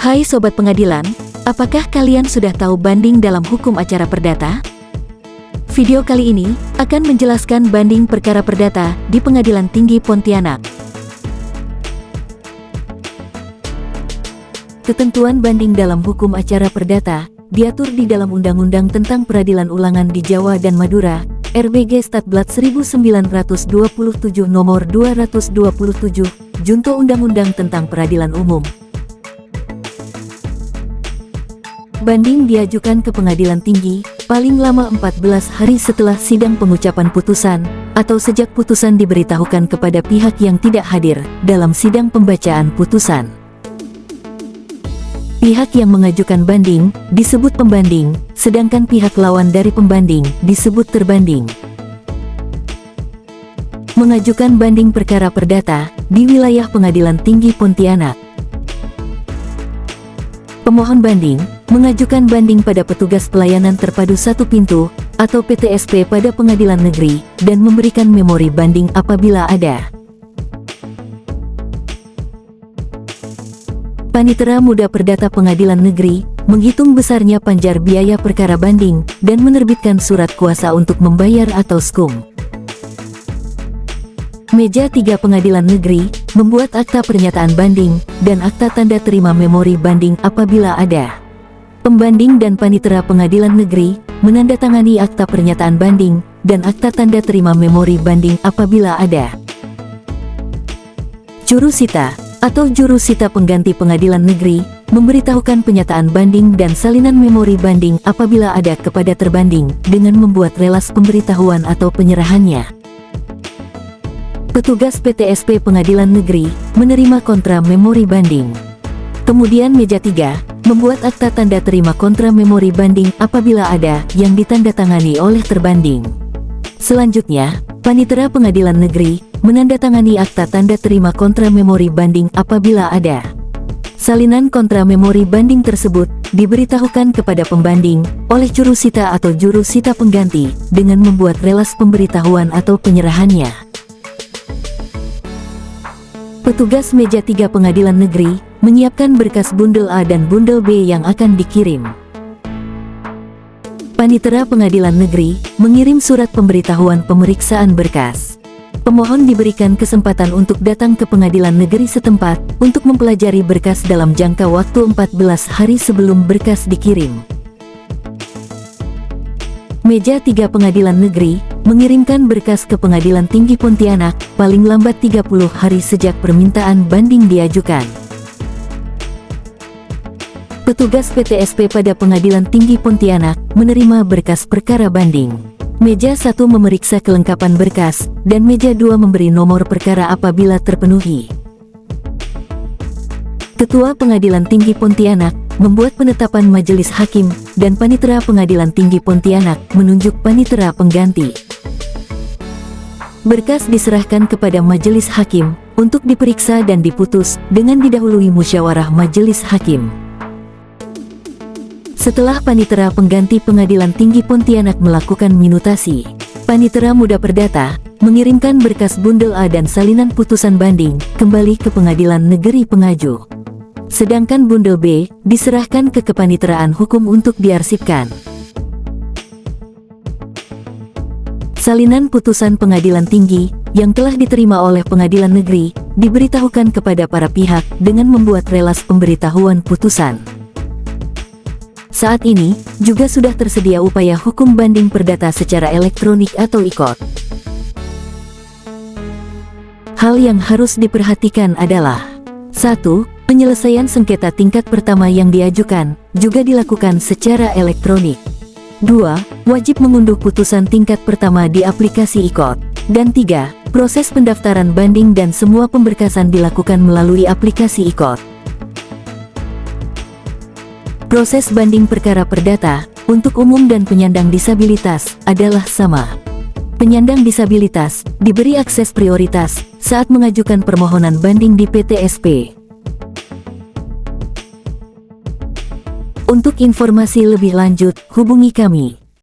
Hai Sobat Pengadilan, apakah kalian sudah tahu banding dalam hukum acara perdata? Video kali ini akan menjelaskan banding perkara perdata di Pengadilan Tinggi Pontianak. Ketentuan banding dalam hukum acara perdata diatur di dalam Undang-Undang tentang Peradilan Ulangan di Jawa dan Madura, RBG Statblad 1927 Nomor 227, Junto Undang-Undang tentang Peradilan Umum. Banding diajukan ke pengadilan tinggi, paling lama 14 hari setelah sidang pengucapan putusan, atau sejak putusan diberitahukan kepada pihak yang tidak hadir dalam sidang pembacaan putusan. Pihak yang mengajukan banding disebut pembanding, sedangkan pihak lawan dari pembanding disebut terbanding. Mengajukan banding perkara perdata di wilayah Pengadilan Tinggi Pontianak. Pemohon banding mengajukan banding pada petugas pelayanan terpadu satu pintu atau PTSP pada pengadilan negeri dan memberikan memori banding apabila ada. Panitera Muda Perdata Pengadilan Negeri menghitung besarnya panjar biaya perkara banding dan menerbitkan surat kuasa untuk membayar atau skum. Meja 3 Pengadilan Negeri membuat akta pernyataan banding dan akta tanda terima memori banding apabila ada. Pembanding dan panitera Pengadilan Negeri menandatangani akta pernyataan banding dan akta tanda terima memori banding apabila ada. Jurusita atau jurusita pengganti Pengadilan Negeri memberitahukan penyataan banding dan salinan memori banding apabila ada kepada terbanding dengan membuat relas pemberitahuan atau penyerahannya. Petugas PTSP Pengadilan Negeri menerima kontra memori banding. Kemudian meja 3 membuat akta tanda terima kontra memori banding apabila ada yang ditandatangani oleh terbanding. Selanjutnya, panitera Pengadilan Negeri menandatangani akta tanda terima kontra memori banding apabila ada. Salinan kontra memori banding tersebut diberitahukan kepada pembanding oleh jurusita atau jurusita pengganti dengan membuat relas pemberitahuan atau penyerahannya. Petugas meja 3 Pengadilan Negeri menyiapkan berkas bundel A dan bundel B yang akan dikirim. Panitera Pengadilan Negeri mengirim surat pemberitahuan pemeriksaan berkas. Pemohon diberikan kesempatan untuk datang ke pengadilan negeri setempat untuk mempelajari berkas dalam jangka waktu 14 hari sebelum berkas dikirim. Meja 3 Pengadilan Negeri mengirimkan berkas ke Pengadilan Tinggi Pontianak paling lambat 30 hari sejak permintaan banding diajukan. Petugas PTSP pada Pengadilan Tinggi Pontianak menerima berkas perkara banding. Meja 1 memeriksa kelengkapan berkas, dan meja 2 memberi nomor perkara apabila terpenuhi. Ketua Pengadilan Tinggi Pontianak membuat penetapan majelis hakim, dan panitera Pengadilan Tinggi Pontianak menunjuk panitera pengganti. Berkas diserahkan kepada majelis hakim untuk diperiksa dan diputus dengan didahului musyawarah majelis hakim. Setelah panitera pengganti Pengadilan Tinggi Pontianak melakukan minutasi, panitera muda perdata mengirimkan berkas bundel A dan salinan putusan banding kembali ke Pengadilan Negeri Pengaju. Sedangkan bundel B diserahkan ke Kepaniteraan Hukum untuk diarsipkan. Salinan putusan Pengadilan Tinggi yang telah diterima oleh Pengadilan Negeri diberitahukan kepada para pihak dengan membuat relas pemberitahuan putusan. Saat ini, juga sudah tersedia upaya hukum banding perdata secara elektronik atau e-court. Hal yang harus diperhatikan adalah 1. Penyelesaian sengketa tingkat pertama yang diajukan juga dilakukan secara elektronik. 2. Wajib mengunduh putusan tingkat pertama di aplikasi e-court. Dan 3. Proses pendaftaran banding dan semua pemberkasan dilakukan melalui aplikasi e-court. Proses banding perkara perdata untuk umum dan penyandang disabilitas adalah sama. Penyandang disabilitas diberi akses prioritas saat mengajukan permohonan banding di PTSP. Untuk informasi lebih lanjut, hubungi kami.